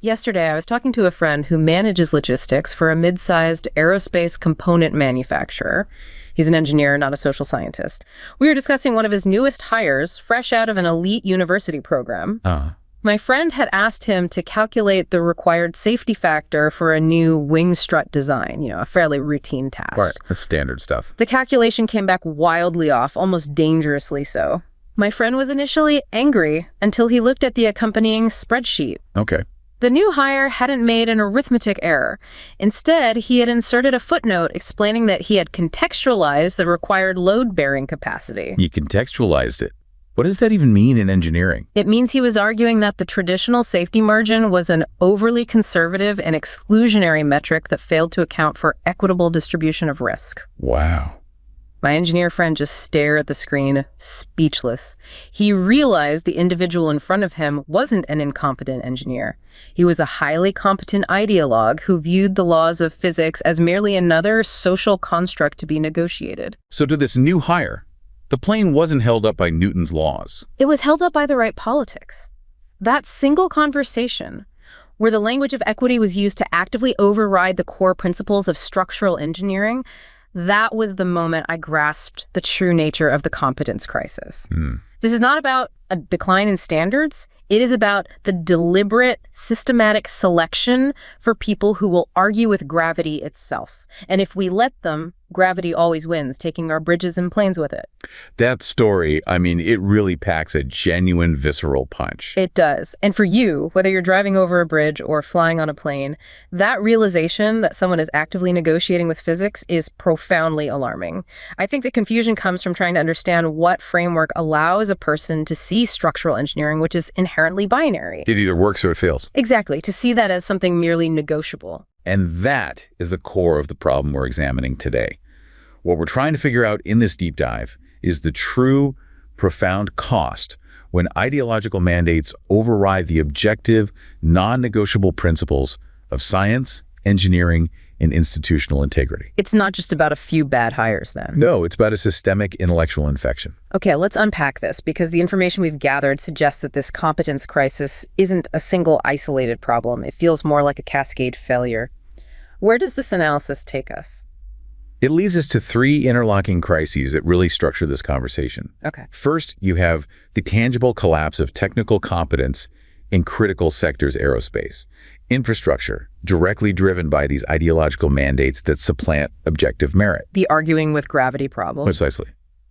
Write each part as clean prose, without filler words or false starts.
Yesterday, I was talking to a friend who manages logistics for a mid-sized aerospace component manufacturer. He's an engineer, not a social scientist. We were discussing one of his newest hires, fresh out of an elite university program. My friend had asked him to calculate the required safety factor for a new wing strut design, a fairly routine task. Right, that's standard stuff. The calculation came back wildly off, almost dangerously so. My friend was initially angry until he looked at the accompanying spreadsheet. Okay. The new hire hadn't made an arithmetic error. Instead, he had inserted a footnote explaining that he had contextualized the required load-bearing capacity. He contextualized it. What does that even mean in engineering? It means he was arguing that the traditional safety margin was an overly conservative and exclusionary metric that failed to account for equitable distribution of risk. Wow. My engineer friend just stared at the screen, speechless. He realized the individual in front of him wasn't an incompetent engineer. He was a highly competent ideologue who viewed the laws of physics as merely another social construct to be negotiated. So to this new hire, the plane wasn't held up by Newton's laws. It was held up by the right politics. That single conversation, where the language of equity was used to actively override the core principles of structural engineering, that was the moment I grasped the true nature of the competence crisis. This is not about a decline in standards. It is about the deliberate, systematic selection for people who will argue with gravity itself. And if we let them, gravity always wins, taking our bridges and planes with it. That story, it really packs a genuine visceral punch. It does. And for you, whether you're driving over a bridge or flying on a plane, that realization that someone is actively negotiating with physics is profoundly alarming. I think the confusion comes from trying to understand what framework allows a person to see structural engineering, which is inherently binary. It either works or it fails. Exactly, to see that as something merely negotiable. And that is the core of the problem we're examining today. What we're trying to figure out in this deep dive is the true, profound cost when ideological mandates override the objective, non-negotiable principles of science, engineering, and institutional integrity. It's not just about a few bad hires, then. No, it's about a systemic intellectual infection. Okay, let's unpack this, because the information we've gathered suggests that this competence crisis isn't a single isolated problem. It feels more like a cascade failure. Where does this analysis take us? It leads us to three interlocking crises that really structure this conversation. Okay. First, you have the tangible collapse of technical competence in critical sectors aerospace. Infrastructure, directly driven by these ideological mandates that supplant objective merit. The arguing with gravity problem. Precisely.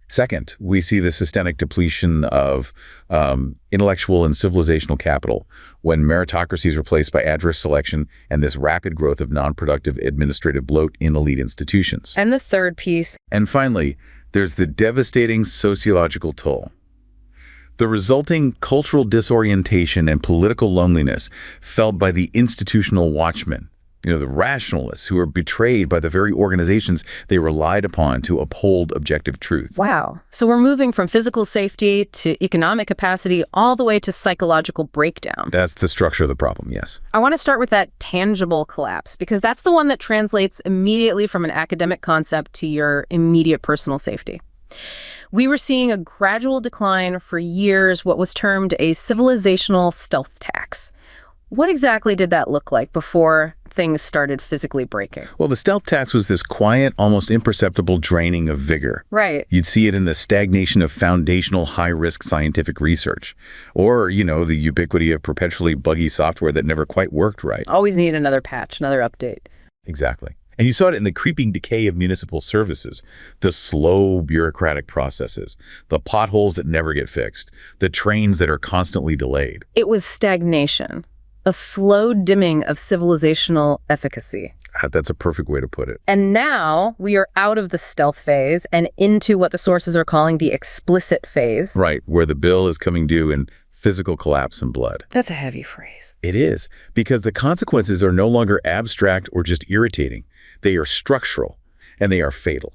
Second, we see the systemic depletion of intellectual and civilizational capital when meritocracy is replaced by adverse selection and this rapid growth of non-productive administrative bloat in elite institutions. And the third piece. And finally, there's the devastating sociological toll. The resulting cultural disorientation and political loneliness felt by the institutional watchmen, the rationalists who are betrayed by the very organizations they relied upon to uphold objective truth. Wow. So we're moving from physical safety to economic capacity all the way to psychological breakdown. That's the structure of the problem, yes. I want to start with that tangible collapse, because that's the one that translates immediately from an academic concept to your immediate personal safety. We were seeing a gradual decline for years, what was termed a civilizational stealth tax. What exactly did that look like before things started physically breaking? Well, the stealth tax was this quiet, almost imperceptible draining of vigor. Right. You'd see it in the stagnation of foundational high-risk scientific research. Or, the ubiquity of perpetually buggy software that never quite worked right. Always need another patch, another update. Exactly. And you saw it in the creeping decay of municipal services, the slow bureaucratic processes, the potholes that never get fixed, the trains that are constantly delayed. It was stagnation, a slow dimming of civilizational efficacy. That's a perfect way to put it. And now we are out of the stealth phase and into what the sources are calling the explicit phase. Right, where the bill is coming due in physical collapse and blood. That's a heavy phrase. It is, because the consequences are no longer abstract or just irritating. They are structural, and they are fatal.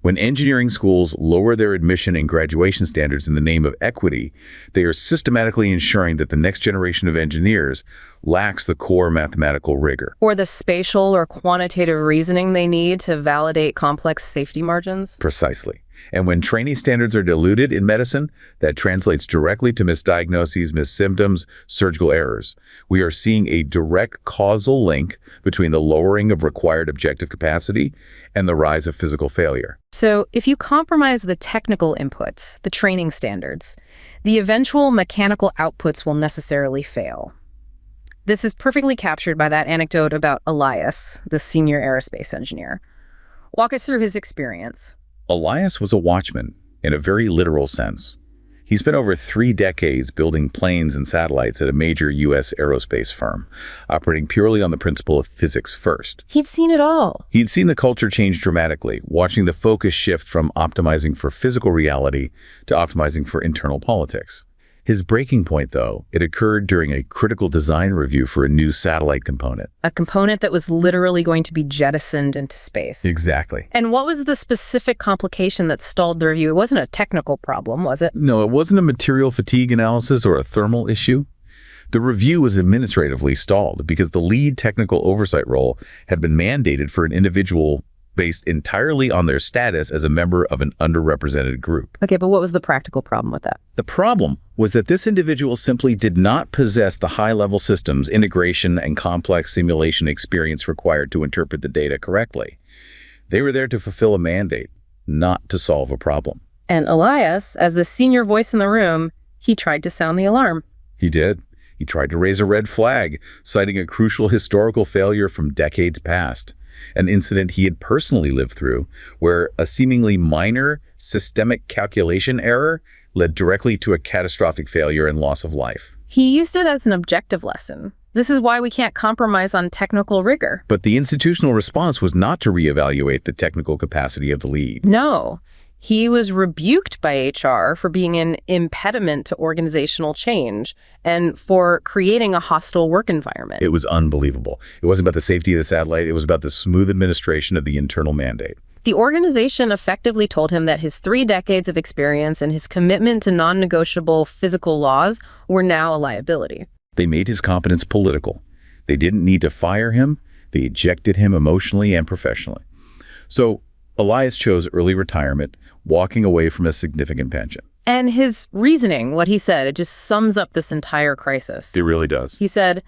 When engineering schools lower their admission and graduation standards in the name of equity, they are systematically ensuring that the next generation of engineers lacks the core mathematical rigor. Or the spatial or quantitative reasoning they need to validate complex safety margins. Precisely. And when training standards are diluted in medicine, that translates directly to misdiagnoses, missymptoms, surgical errors. We are seeing a direct causal link between the lowering of required objective capacity and the rise of physical failure. So if you compromise the technical inputs, the training standards, the eventual mechanical outputs will necessarily fail. This is perfectly captured by that anecdote about Elias, the senior aerospace engineer. Walk us through his experience. Elias was a watchman in a very literal sense. He spent over 3 decades building planes and satellites at a major U.S. aerospace firm, operating purely on the principle of physics first. He'd seen it all. He'd seen the culture change dramatically, watching the focus shift from optimizing for physical reality to optimizing for internal politics. His breaking point, though, it occurred during a critical design review for a new satellite component. A component that was literally going to be jettisoned into space. Exactly. And what was the specific complication that stalled the review? It wasn't a technical problem, was it? No, it wasn't a material fatigue analysis or a thermal issue. The review was administratively stalled because the lead technical oversight role had been mandated for an individual based entirely on their status as a member of an underrepresented group. Okay, but what was the practical problem with that? The problem was that this individual simply did not possess the high-level systems, integration, and complex simulation experience required to interpret the data correctly. They were there to fulfill a mandate, not to solve a problem. And Elias, as the senior voice in the room, he tried to sound the alarm. He did. He tried to raise a red flag, citing a crucial historical failure from decades past. An incident he had personally lived through, where a seemingly minor systemic calculation error led directly to a catastrophic failure and loss of life. He used it as an objective lesson. This is why we can't compromise on technical rigor. But the institutional response was not to reevaluate the technical capacity of the lead. No. He was rebuked by HR for being an impediment to organizational change and for creating a hostile work environment. It was unbelievable. It wasn't about the safety of the satellite. It was about the smooth administration of the internal mandate. The organization effectively told him that his 3 decades of experience and his commitment to non-negotiable physical laws were now a liability. They made his competence political. They didn't need to fire him. They ejected him emotionally and professionally. So Elias chose early retirement, walking away from a significant pension. And his reasoning, what he said, it just sums up this entire crisis. It really does. He said,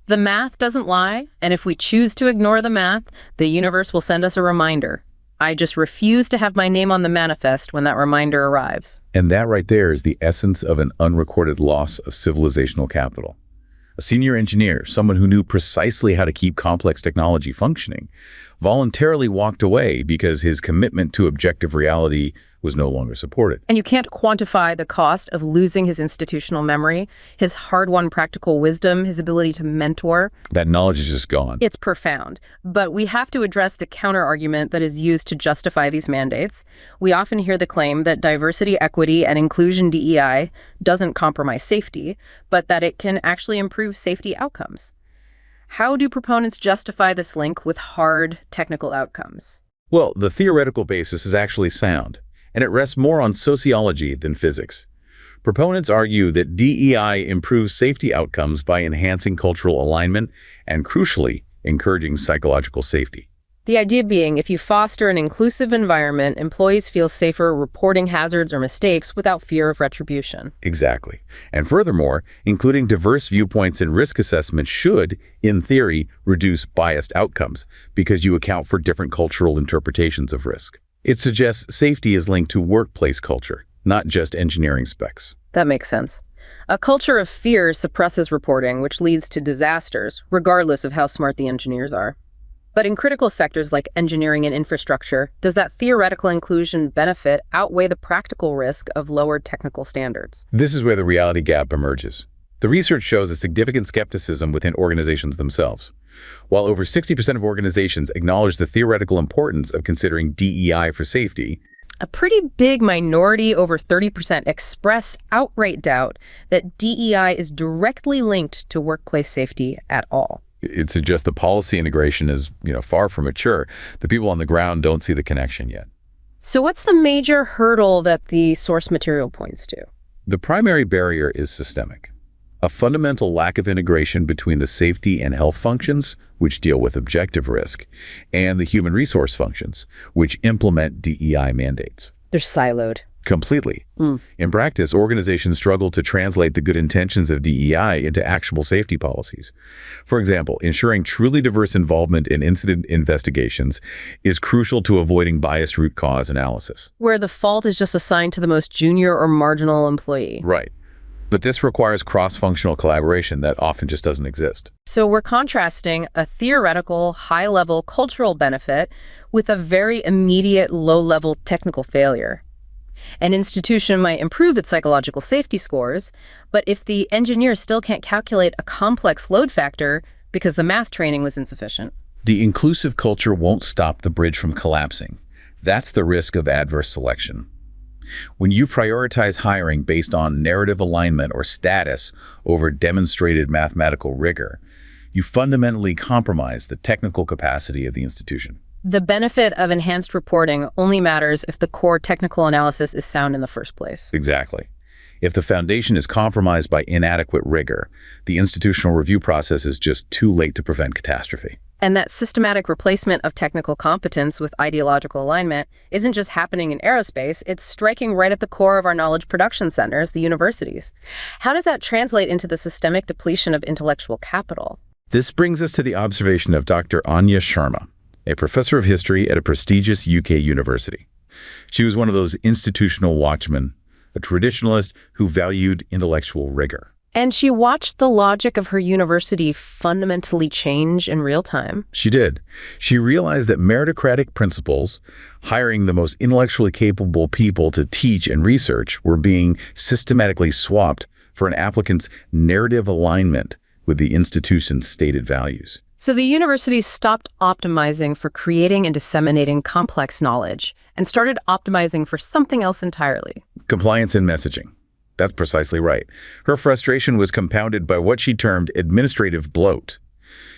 "The math doesn't lie, and if we choose to ignore the math, the universe will send us a reminder. I just refuse to have my name on the manifest when that reminder arrives." And that right there is the essence of an unrecorded loss of civilizational capital. A senior engineer, someone who knew precisely how to keep complex technology functioning, voluntarily walked away because his commitment to objective reality was no longer supported. And you can't quantify the cost of losing his institutional memory, his hard-won practical wisdom, his ability to mentor. That knowledge is just gone. It's profound. But we have to address the counter-argument that is used to justify these mandates. We often hear the claim that diversity, equity, and inclusion DEI doesn't compromise safety, but that it can actually improve safety outcomes. How do proponents justify this link with hard technical outcomes? Well, the theoretical basis is actually sound, and it rests more on sociology than physics. Proponents argue that DEI improves safety outcomes by enhancing cultural alignment and, crucially, encouraging psychological safety. The idea being, if you foster an inclusive environment, employees feel safer reporting hazards or mistakes without fear of retribution. Exactly. And furthermore, including diverse viewpoints in risk assessment should, in theory, reduce biased outcomes because you account for different cultural interpretations of risk. It suggests safety is linked to workplace culture, not just engineering specs. That makes sense. A culture of fear suppresses reporting, which leads to disasters, regardless of how smart the engineers are. But in critical sectors like engineering and infrastructure, does that theoretical inclusion benefit outweigh the practical risk of lower technical standards? This is where the reality gap emerges. The research shows a significant skepticism within organizations themselves. While over 60% of organizations acknowledge the theoretical importance of considering DEI for safety, a pretty big minority, over 30%, express outright doubt that DEI is directly linked to workplace safety at all. It suggests the policy integration is, far from mature. The people on the ground don't see the connection yet. So what's the major hurdle that the source material points to? The primary barrier is systemic. A fundamental lack of integration between the safety and health functions, which deal with objective risk, and the human resource functions, which implement DEI mandates. They're siloed. Completely. In practice, organizations struggle to translate the good intentions of DEI into actionable safety policies. For example, ensuring truly diverse involvement in incident investigations is crucial to avoiding biased root cause analysis. Where the fault is just assigned to the most junior or marginal employee. Right. But this requires cross-functional collaboration that often just doesn't exist. So we're contrasting a theoretical, high-level cultural benefit with a very immediate, low-level technical failure. An institution might improve its psychological safety scores, but if the engineer still can't calculate a complex load factor because the math training was insufficient. The inclusive culture won't stop the bridge from collapsing. That's the risk of adverse selection. When you prioritize hiring based on narrative alignment or status over demonstrated mathematical rigor, you fundamentally compromise the technical capacity of the institution. The benefit of enhanced reporting only matters if the core technical analysis is sound in the first place. Exactly. If the foundation is compromised by inadequate rigor, the institutional review process is just too late to prevent catastrophe. And that systematic replacement of technical competence with ideological alignment isn't just happening in aerospace, it's striking right at the core of our knowledge production centers, the universities. How does that translate into the systemic depletion of intellectual capital? This brings us to the observation of Dr. Anya Sharma, a professor of history at a prestigious UK university. She was one of those institutional watchmen, a traditionalist who valued intellectual rigor. And she watched the logic of her university fundamentally change in real time. She did. She realized that meritocratic principles, hiring the most intellectually capable people to teach and research, were being systematically swapped for an applicant's narrative alignment with the institution's stated values. So the university stopped optimizing for creating and disseminating complex knowledge and started optimizing for something else entirely. Compliance and messaging. That's precisely right. Her frustration was compounded by what she termed administrative bloat.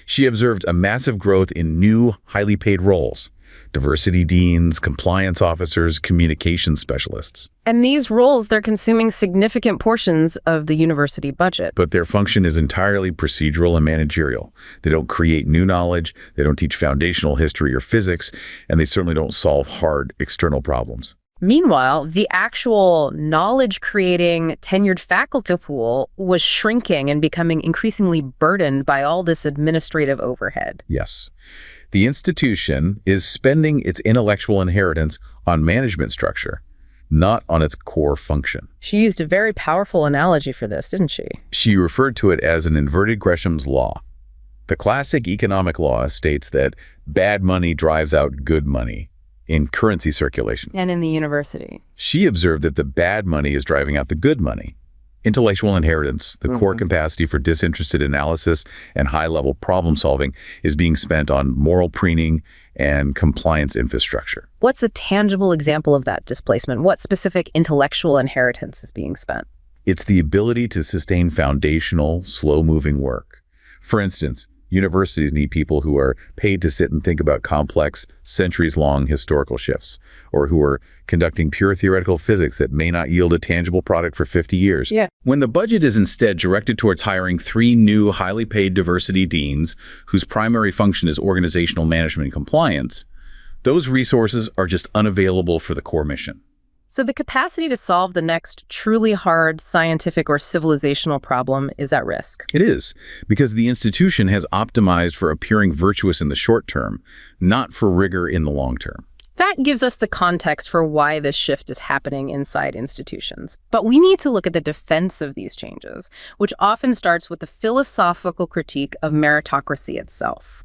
She observed a massive growth in new, highly paid roles: diversity deans, compliance officers, communication specialists. And these roles, they're consuming significant portions of the university budget. But their function is entirely procedural and managerial. They don't create new knowledge, they don't teach foundational history or physics, and they certainly don't solve hard external problems. Meanwhile, the actual knowledge-creating tenured faculty pool was shrinking and becoming increasingly burdened by all this administrative overhead. Yes. The institution is spending its intellectual inheritance on management structure, not on its core function. She used a very powerful analogy for this, didn't she? She referred to it as an inverted Gresham's law. The classic economic law states that bad money drives out good money in currency circulation. And in the university. She observed that the bad money is driving out the good money. Intellectual inheritance, the core capacity for disinterested analysis and high-level problem solving, is being spent on moral preening and compliance infrastructure. What's a tangible example of that displacement? What specific intellectual inheritance is being spent? It's the ability to sustain foundational, slow-moving work. For instance, universities need people who are paid to sit and think about complex, centuries-long historical shifts, or who are conducting pure theoretical physics that may not yield a tangible product for 50 years. Yeah. When the budget is instead directed towards hiring 3 new highly paid diversity deans whose primary function is organizational management and compliance, those resources are just unavailable for the core mission. So the capacity to solve the next truly hard scientific or civilizational problem is at risk. It is, because the institution has optimized for appearing virtuous in the short term, not for rigor in the long term. That gives us the context for why this shift is happening inside institutions. But we need to look at the defense of these changes, which often starts with the philosophical critique of meritocracy itself.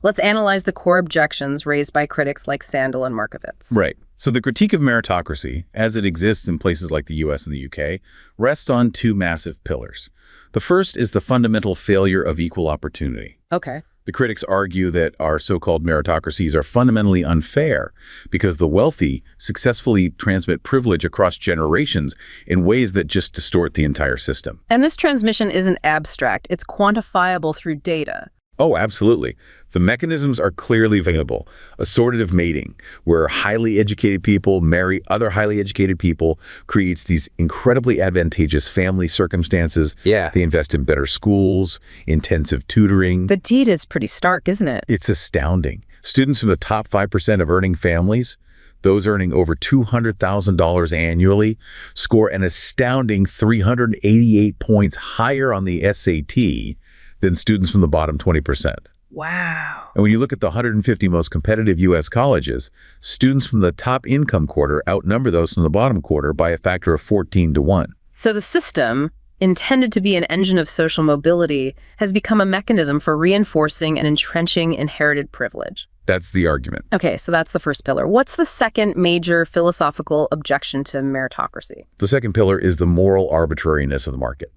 Let's analyze the core objections raised by critics like Sandel and Markovitz. Right. So the critique of meritocracy, as it exists in places like the US and the UK, rests on 2 massive pillars. The first is the fundamental failure of equal opportunity. Okay. The critics argue that our so-called meritocracies are fundamentally unfair because the wealthy successfully transmit privilege across generations in ways that just distort the entire system. And this transmission isn't abstract. It's quantifiable through data. Oh, absolutely. The mechanisms are clearly visible. Assortative mating, where highly educated people marry other highly educated people, creates these incredibly advantageous family circumstances. Yeah. They invest in better schools, intensive tutoring. The data is pretty stark, isn't it? It's astounding. Students from the top 5% of earning families, Those earning over $200,000 annually score an astounding 388 points higher on the SAT than students from the bottom 20%. Wow. And when you look at the 150 most competitive U.S. colleges, students from the top income quarter outnumber those from the bottom quarter by a factor of 14 to 1. So the system, intended to be an engine of social mobility, has become a mechanism for reinforcing and entrenching inherited privilege. That's the argument. Okay, so that's the first pillar. What's the second major philosophical objection to meritocracy? The second pillar is the moral arbitrariness of the market.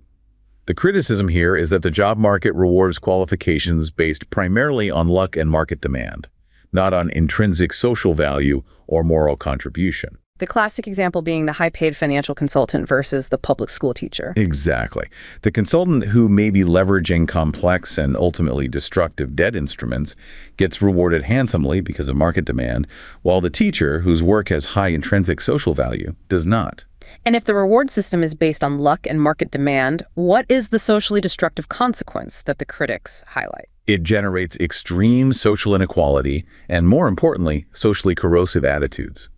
The criticism here is that the job market rewards qualifications based primarily on luck and market demand, not on intrinsic social value or moral contribution. The classic example being the high-paid financial consultant versus the public school teacher. Exactly. The consultant who may be leveraging complex and ultimately destructive debt instruments gets rewarded handsomely because of market demand, while the teacher, whose work has high intrinsic social value, does not. And if the reward system is based on luck and market demand, what is the socially destructive consequence that the critics highlight? It generates extreme social inequality and, more importantly, socially corrosive attitudes.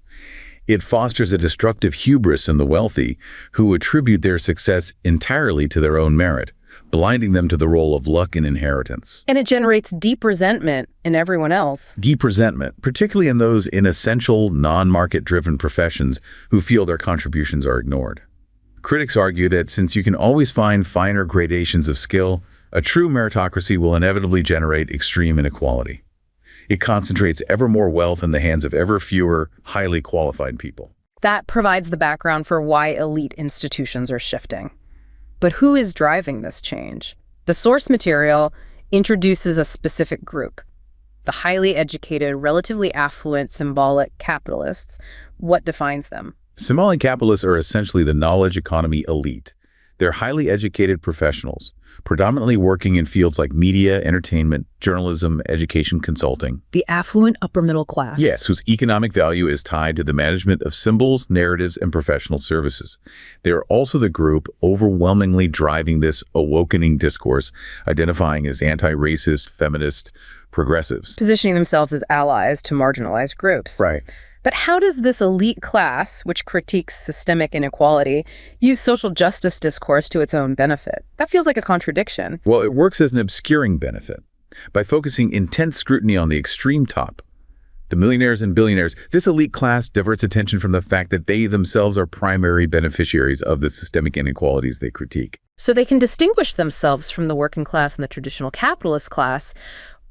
It fosters a destructive hubris in the wealthy who attribute their success entirely to their own merit, blinding them to the role of luck and inheritance. And it generates deep resentment in everyone else. Deep resentment, particularly in those in essential, non-market-driven professions who feel their contributions are ignored. Critics argue that since you can always find finer gradations of skill, a true meritocracy will inevitably generate extreme inequality. It concentrates ever more wealth in the hands of ever fewer, highly qualified people. That provides the background for why elite institutions are shifting. But who is driving this change? The source material introduces a specific group, the highly educated, relatively affluent symbolic capitalists. What defines them? Symbolic capitalists are essentially the knowledge economy elite. They're highly educated professionals, predominantly working in fields like media, entertainment, journalism, education, consulting. The affluent upper middle class. Yes, whose economic value is tied to the management of symbols, narratives, and professional services. They are also the group overwhelmingly driving this awakening discourse, identifying as anti-racist, feminist, progressives. Positioning themselves as allies to marginalized groups. Right. But how does this elite class, which critiques systemic inequality, use social justice discourse to its own benefit? That feels like a contradiction. Well, it works as an obscuring benefit. By focusing intense scrutiny on the extreme top, the millionaires and billionaires, this elite class diverts attention from the fact that they themselves are primary beneficiaries of the systemic inequalities they critique. So they can distinguish themselves from the working class and the traditional capitalist class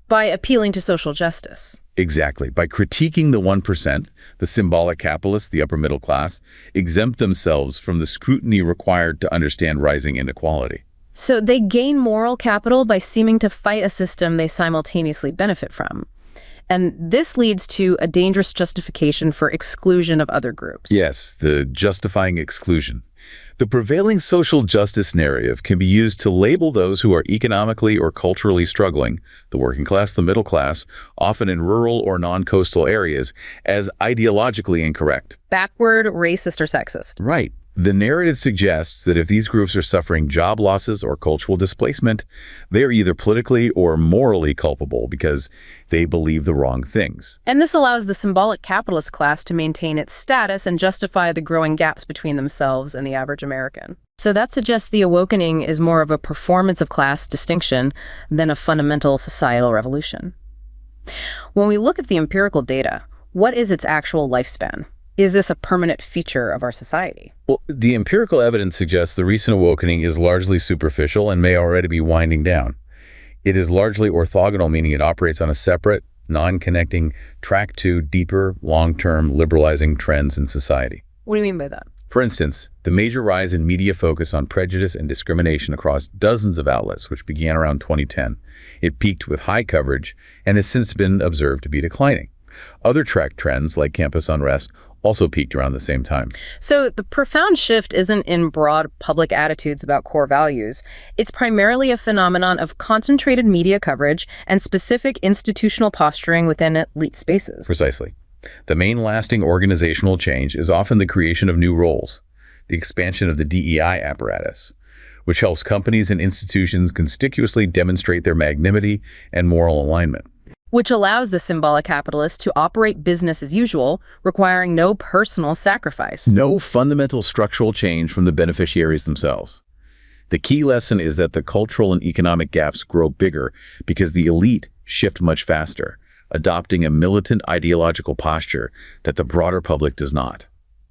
by appealing to social justice. Exactly. By critiquing the 1%, the symbolic capitalists, the upper middle class, exempt themselves from the scrutiny required to understand rising inequality. So they gain moral capital by seeming to fight a system they simultaneously benefit from. And this leads to a dangerous justification for exclusion of other groups. Yes, the justifying exclusion. The prevailing social justice narrative can be used to label those who are economically or culturally struggling, the working class, the middle class, often in rural or non-coastal areas, as ideologically incorrect. Backward, racist, or sexist. Right. The narrative suggests that if these groups are suffering job losses or cultural displacement, they are either politically or morally culpable because they believe the wrong things. And this allows the symbolic capitalist class to maintain its status and justify the growing gaps between themselves and the average American. So that suggests the awakening is more of a performance of class distinction than a fundamental societal revolution. When we look at the empirical data, what is its actual lifespan? Is this a permanent feature of our society? Well, the empirical evidence suggests the recent awakening is largely superficial and may already be winding down. It is largely orthogonal, meaning it operates on a separate, non-connecting track to deeper, long-term liberalizing trends in society. What do you mean by that? For instance, the major rise in media focus on prejudice and discrimination across dozens of outlets, which began around 2010. It peaked with high coverage and has since been observed to be declining. Other track trends, like campus unrest, also peaked around the same time. So the profound shift isn't in broad public attitudes about core values. It's primarily a phenomenon of concentrated media coverage and specific institutional posturing within elite spaces. Precisely. The main lasting organizational change is often the creation of new roles, the expansion of the DEI apparatus, which helps companies and institutions conspicuously demonstrate their magnanimity and moral alignment. which allows the symbolic capitalist to operate business as usual, requiring no personal sacrifice. No fundamental structural change from the beneficiaries themselves. The key lesson is that the cultural and economic gaps grow bigger because the elite shift much faster, adopting a militant ideological posture that the broader public does not.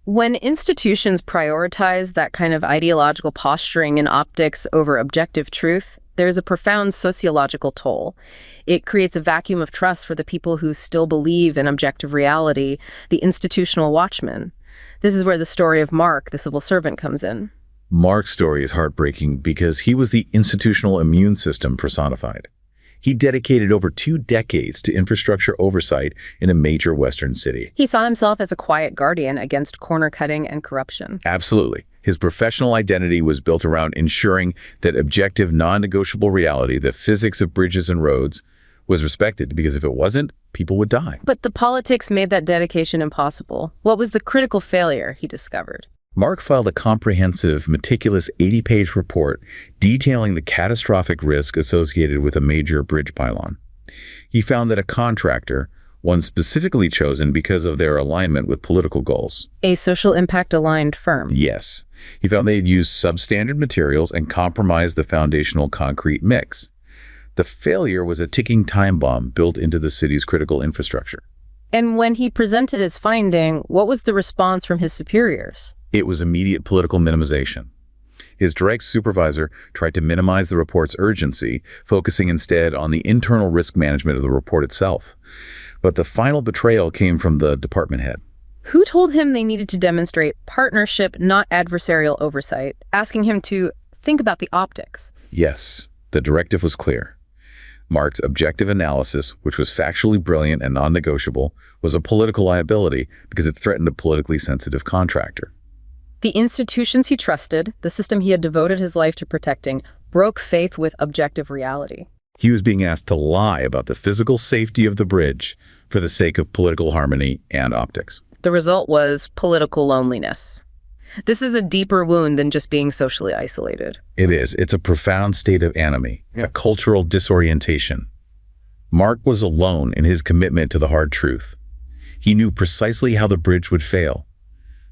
When institutions prioritize that kind of ideological posturing and optics over objective truth, there's a profound sociological toll. It creates a vacuum of trust for the people who still believe in objective reality, the institutional watchmen. This is where the story of Mark, the civil servant, comes in. Mark's story is heartbreaking because he was the institutional immune system personified. He dedicated over 2 decades to infrastructure oversight in a major Western city. He saw himself as a quiet guardian against corner-cutting and corruption. Absolutely. His professional identity was built around ensuring that objective, non-negotiable reality, the physics of bridges and roads, was respected, because if it wasn't, people would die. But the politics made that dedication impossible. What was the critical failure, he discovered? Mark filed a comprehensive, meticulous 80-page report detailing the catastrophic risk associated with a major bridge pylon. He found that a contractor, one specifically chosen because of their alignment with political goals. A social impact-aligned firm. Yes. He found they had used substandard materials and compromised the foundational concrete mix. The failure was a ticking time bomb built into the city's critical infrastructure. And when he presented his finding, what was the response from his superiors? It was immediate political minimization. His direct supervisor tried to minimize the report's urgency, focusing instead on the internal risk management of the report itself. But the final betrayal came from the department head. Who told him they needed to demonstrate partnership, not adversarial oversight, asking him to think about the optics? Yes, the directive was clear. Mark's objective analysis, which was factually brilliant and non-negotiable, was a political liability because it threatened a politically sensitive contractor. The institutions he trusted, the system he had devoted his life to protecting, broke faith with objective reality. He was being asked to lie about the physical safety of the bridge for the sake of political harmony and optics. The result was political loneliness. This is a deeper wound than just being socially isolated. It is. It's a profound state of anomie, a cultural disorientation. Mark was alone in his commitment to the hard truth. He knew precisely how the bridge would fail,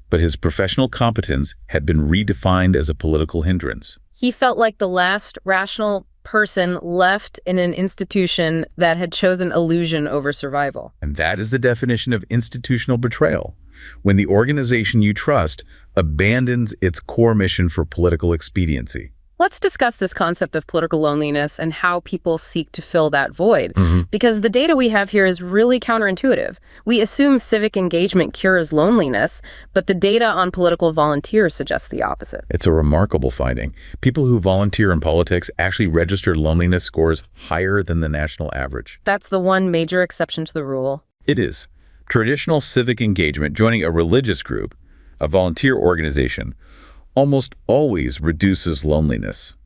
but his professional competence had been redefined as a political hindrance. He felt like the last rational person left in an institution that had chosen illusion over survival. And that is the definition of institutional betrayal, when the organization you trust abandons its core mission for political expediency. Let's discuss this concept of political loneliness and how people seek to fill that void, because the data we have here is really counterintuitive. We assume civic engagement cures loneliness, but the data on political volunteers suggests the opposite. It's a remarkable finding. People who volunteer in politics actually register loneliness scores higher than the national average. That's the one major exception to the rule. It is. Traditional civic engagement, joining a religious group, a volunteer organization, almost always reduces loneliness.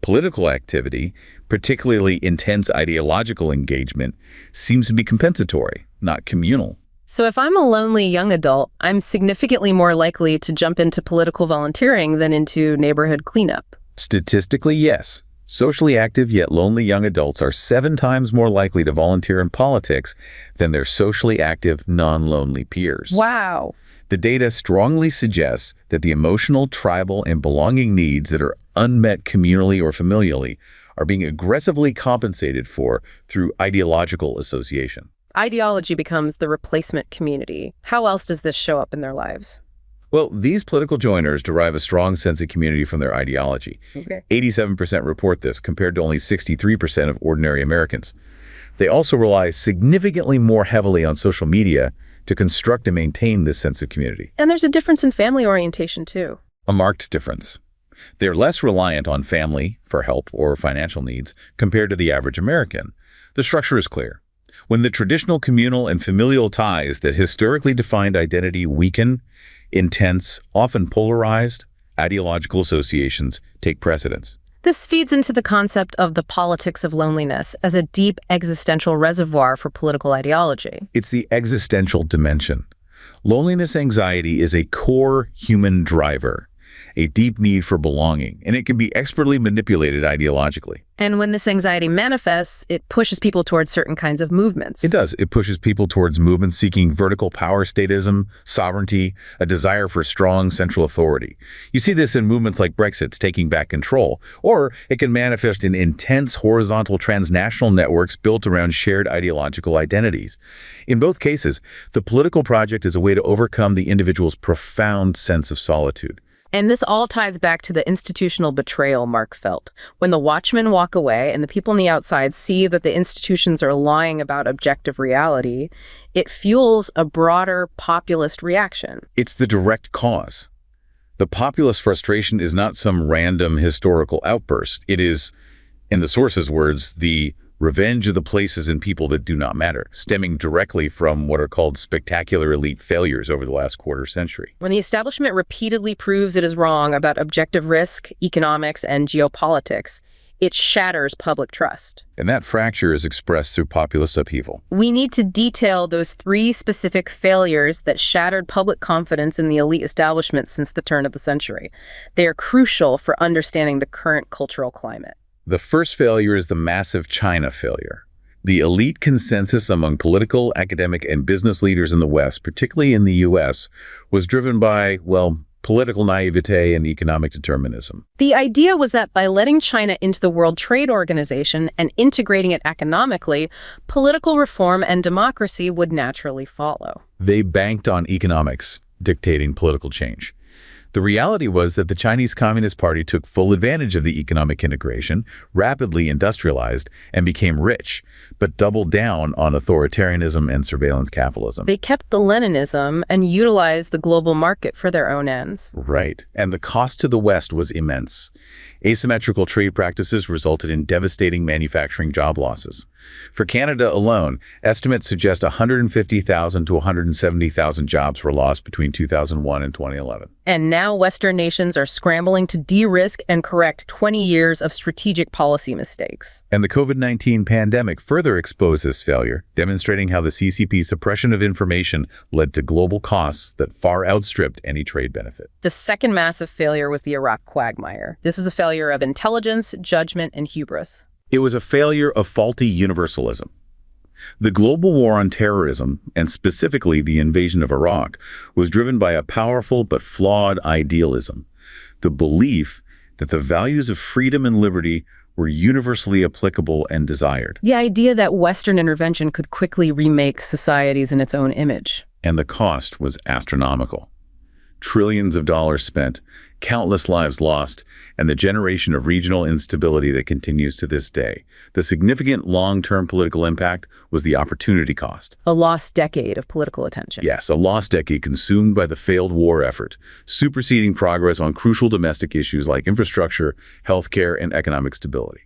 Political activity, particularly intense ideological engagement, seems to be compensatory, not communal. So if I'm a lonely young adult, I'm significantly more likely to jump into political volunteering than into neighborhood cleanup. Statistically, yes. Socially active yet lonely young adults are 7 times more likely to volunteer in politics than their socially active, non-lonely peers. Wow. The data strongly suggests that the emotional, tribal, and belonging needs that are unmet communally or familially are being aggressively compensated for through ideological association. Ideology becomes the replacement community. How else does this show up in their lives? Well, these political joiners derive a strong sense of community from their ideology. 87% report this, compared to only 63% of ordinary Americans. They also rely significantly more heavily on social media to construct and maintain this sense of community. And there's a difference in family orientation, too. A marked difference. They're less reliant on family for help or financial needs compared to the average American. The structure is clear. When the traditional communal and familial ties that historically defined identity weaken, intense, often polarized, ideological associations take precedence. This feeds into the concept of the politics of loneliness as a deep existential reservoir for political ideology. It's the existential dimension. Loneliness anxiety is a core human driver, a deep need for belonging, and it can be expertly manipulated ideologically. And when this anxiety manifests, it pushes people towards certain kinds of movements. It does. It pushes people towards movements seeking vertical power statism, sovereignty, a desire for strong central authority. You see this in movements like Brexit's taking back control, or it can manifest in intense horizontal transnational networks built around shared ideological identities. In both cases, the political project is a way to overcome the individual's profound sense of solitude. And this all ties back to the institutional betrayal Mark felt. When the watchmen walk away and the people on the outside see that the institutions are lying about objective reality, it fuels a broader populist reaction. It's the direct cause. The populist frustration is not some random historical outburst. It is, in the source's words, the revenge of the places and people that do not matter, stemming directly from what are called spectacular elite failures over the last quarter century. When the establishment repeatedly proves it is wrong about objective risk, economics, and geopolitics, it shatters public trust. And that fracture is expressed through populist upheaval. We need to detail those 3 specific failures that shattered public confidence in the elite establishment since the turn of the century. They are crucial for understanding the current cultural climate. The first failure is the massive China failure. The elite consensus among political, academic, and business leaders in the West, particularly in the U.S., was driven by, well, political naivete and economic determinism. The idea was that by letting China into the World Trade Organization and integrating it economically, political reform and democracy would naturally follow. They banked on economics dictating political change. The reality was that the Chinese Communist Party took full advantage of the economic integration, rapidly industrialized, and became rich, but doubled down on authoritarianism and surveillance capitalism. They kept the Leninism and utilized the global market for their own ends. Right. And the cost to the West was immense. Asymmetrical trade practices resulted in devastating manufacturing job losses. For Canada alone, estimates suggest 150,000 to 170,000 jobs were lost between 2001 and 2011. And now Western nations are scrambling to de-risk and correct 20 years of strategic policy mistakes. And the COVID-19 pandemic further exposed this failure, demonstrating how the CCP suppression of information led to global costs that far outstripped any trade benefit. The second massive failure was the Iraq quagmire. This was a failure of intelligence, judgment, and hubris. It was a failure of faulty universalism. The global war on terrorism, and specifically the invasion of Iraq, was driven by a powerful but flawed idealism, the belief that the values of freedom and liberty were universally applicable and desired. The idea that Western intervention could quickly remake societies in its own image. And the cost was astronomical. Trillions of dollars spent, countless lives lost, and the generation of regional instability that continues to this day. The significant long-term political impact was the opportunity cost. A lost decade of political attention. Yes, a lost decade consumed by the failed war effort, superseding progress on crucial domestic issues like infrastructure, healthcare, and economic stability.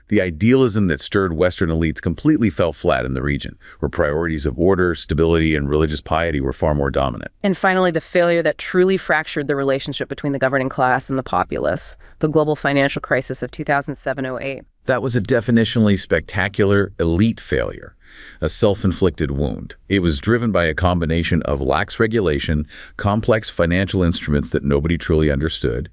The idealism that stirred Western elites completely fell flat in the region, where priorities of order, stability, and religious piety were far more dominant. And finally, the failure that truly fractured the relationship between the governing class and the populace, the global financial crisis of 2007-08. That was a definitionally spectacular elite failure, a self-inflicted wound. It was driven by a combination of lax regulation, complex financial instruments that nobody truly understood,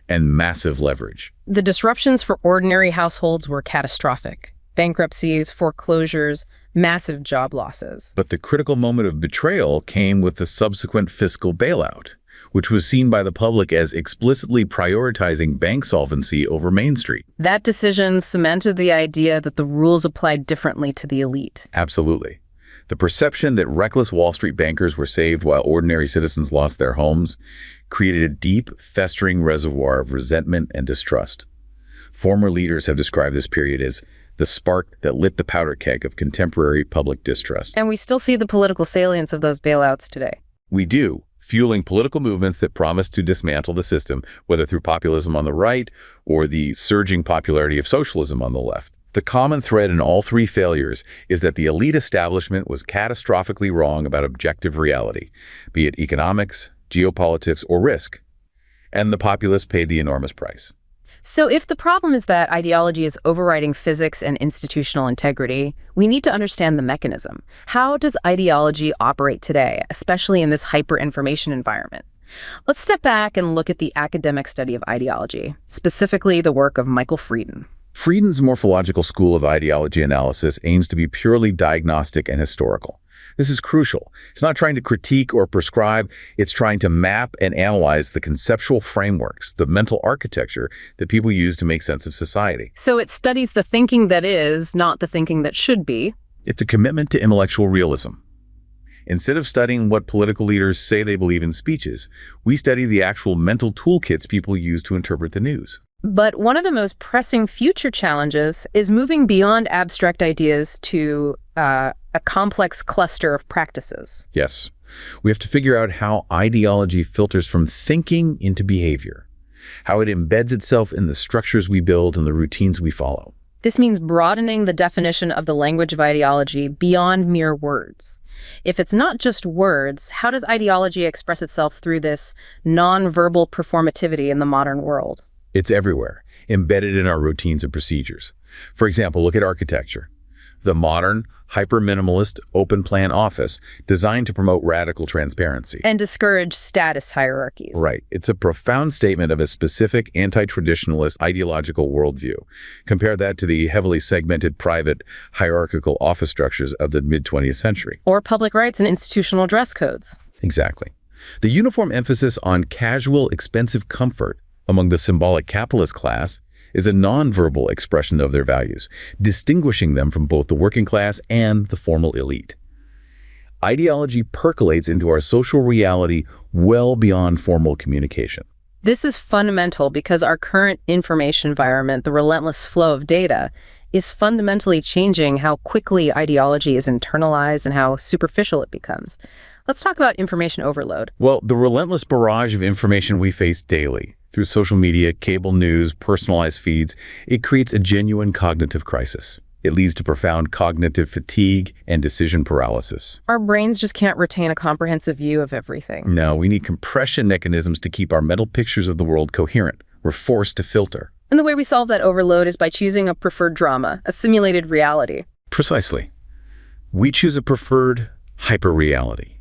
and massive leverage. The disruptions for ordinary households were catastrophic. Bankruptcies, foreclosures, massive job losses. But the critical moment of betrayal came with the subsequent fiscal bailout, which was seen by the public as explicitly prioritizing bank solvency over Main Street. That decision cemented the idea that the rules applied differently to the elite. Absolutely. The perception that reckless Wall Street bankers were saved while ordinary citizens lost their homes created a deep, festering reservoir of resentment and distrust. Former leaders have described this period as the spark that lit the powder keg of contemporary public distrust. And we still see the political salience of those bailouts today. We do, fueling political movements that promise to dismantle the system, whether through populism on the right or the surging popularity of socialism on the left. The common thread in all 3 failures is that the elite establishment was catastrophically wrong about objective reality, be it economics, geopolitics, or risk, and the populace paid the enormous price. So if the problem is that ideology is overriding physics and institutional integrity, we need to understand the mechanism. How does ideology operate today, especially in this hyper-information environment? Let's step back and look at the academic study of ideology, specifically the work of Michael Frieden. Frieden's morphological school of ideology analysis aims to be purely diagnostic and historical. This is crucial. It's not trying to critique or prescribe, it's trying to map and analyze the conceptual frameworks, the mental architecture that people use to make sense of society. So it studies the thinking that is, not the thinking that should be. It's a commitment to intellectual realism. Instead of studying what political leaders say they believe in speeches, we study the actual mental toolkits people use to interpret the news. But one of the most pressing future challenges is moving beyond abstract ideas to a complex cluster of practices. Yes, we have to figure out how ideology filters from thinking into behavior, how it embeds itself in the structures we build and the routines we follow. This means broadening the definition of the language of ideology beyond mere words. If it's not just words, how does ideology express itself through this non-verbal performativity in the modern world? It's everywhere, embedded in our routines and procedures. For example, look at architecture. The modern, hyper-minimalist, open-plan office designed to promote radical transparency. And discourage status hierarchies. Right. It's a profound statement of a specific anti-traditionalist ideological worldview. Compare that to the heavily segmented private hierarchical office structures of the mid-20th century. Or public rights and institutional dress codes. Exactly. The uniform emphasis on casual, expensive comfort among the symbolic capitalist class is a nonverbal expression of their values, distinguishing them from both the working class and the formal elite. Ideology percolates into our social reality well beyond formal communication. This is fundamental because our current information environment, the relentless flow of data, is fundamentally changing how quickly ideology is internalized and how superficial it becomes. Let's talk about information overload. Well, the relentless barrage of information we face daily, through social media, cable news, personalized feeds, it creates a genuine cognitive crisis. It leads to profound cognitive fatigue and decision paralysis. Our brains just can't retain a comprehensive view of everything. No, we need compression mechanisms to keep our mental pictures of the world coherent. We're forced to filter. And the way we solve that overload is by choosing a preferred drama, a simulated reality. Precisely. We choose a preferred hyper-reality.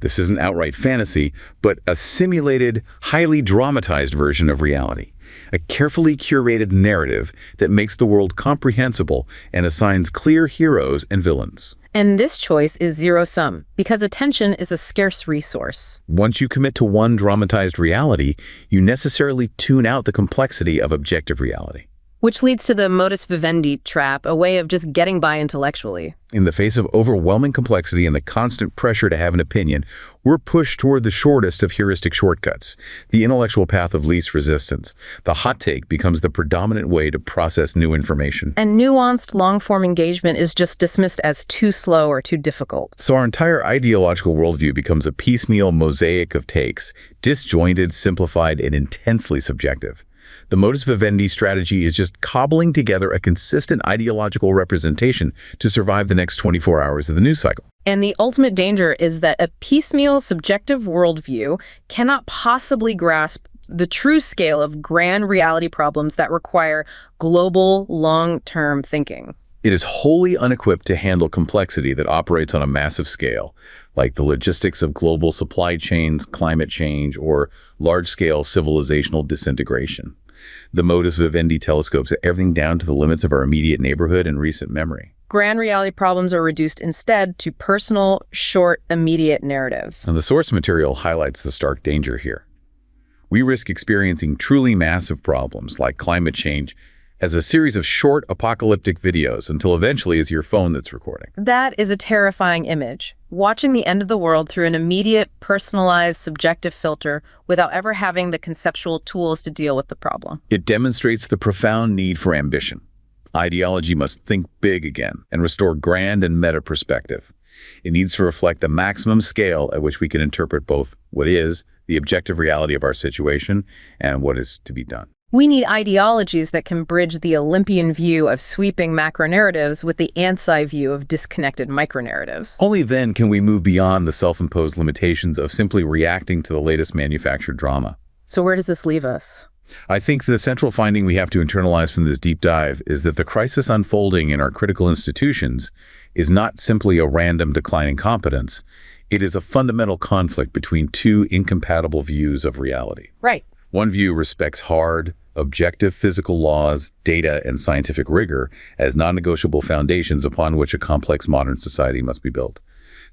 This isn't outright fantasy, but a simulated, highly dramatized version of reality. A carefully curated narrative that makes the world comprehensible and assigns clear heroes and villains. And this choice is zero-sum, because attention is a scarce resource. Once you commit to one dramatized reality, you necessarily tune out the complexity of objective reality. Which leads to the modus vivendi trap, a way of just getting by intellectually. In the face of overwhelming complexity and the constant pressure to have an opinion, we're pushed toward the shortest of heuristic shortcuts, the intellectual path of least resistance. The hot take becomes the predominant way to process new information. And nuanced, long-form engagement is just dismissed as too slow or too difficult. So our entire ideological worldview becomes a piecemeal mosaic of takes, disjointed, simplified, and intensely subjective. The modus vivendi strategy is just cobbling together a consistent ideological representation to survive the next 24 hours of the news cycle. And the ultimate danger is that a piecemeal, subjective worldview cannot possibly grasp the true scale of grand reality problems that require global, long-term thinking. It is wholly unequipped to handle complexity that operates on a massive scale, like the logistics of global supply chains, climate change, or large-scale civilizational disintegration. The modus vivendi telescopes everything down to the limits of our immediate neighborhood and recent memory. Grand reality problems are reduced instead to personal, short, immediate narratives. And the source material highlights the stark danger here. We risk experiencing truly massive problems like climate change as a series of short apocalyptic videos until eventually it's your phone that's recording. That is a terrifying image. Watching the end of the world through an immediate, personalized, subjective filter without ever having the conceptual tools to deal with the problem. It demonstrates the profound need for ambition. Ideology must think big again and restore grand and meta perspective. It needs to reflect the maximum scale at which we can interpret both what is the objective reality of our situation and what is to be done. We need ideologies that can bridge the Olympian view of sweeping macro-narratives with the anti-view of disconnected micro-narratives. Only then can we move beyond the self-imposed limitations of simply reacting to the latest manufactured drama. So where does this leave us? I think the central finding we have to internalize from this deep dive is that the crisis unfolding in our critical institutions is not simply a random decline in competence. It is a fundamental conflict between two incompatible views of reality. Right. One view respects hard, objective physical laws, data, and scientific rigor as non-negotiable foundations upon which a complex modern society must be built.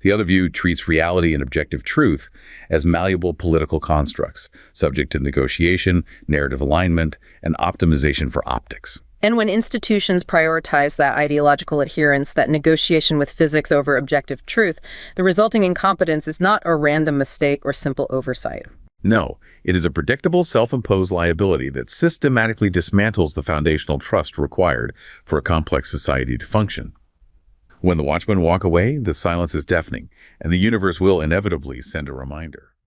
The other view treats reality and objective truth as malleable political constructs, subject to negotiation, narrative alignment, and optimization for optics. And when institutions prioritize that ideological adherence, that negotiation with physics over objective truth, the resulting incompetence is not a random mistake or simple oversight. No, it is a predictable self-imposed liability that systematically dismantles the foundational trust required for a complex society to function. When the watchmen walk away, the silence is deafening, and the universe will inevitably send a reminder.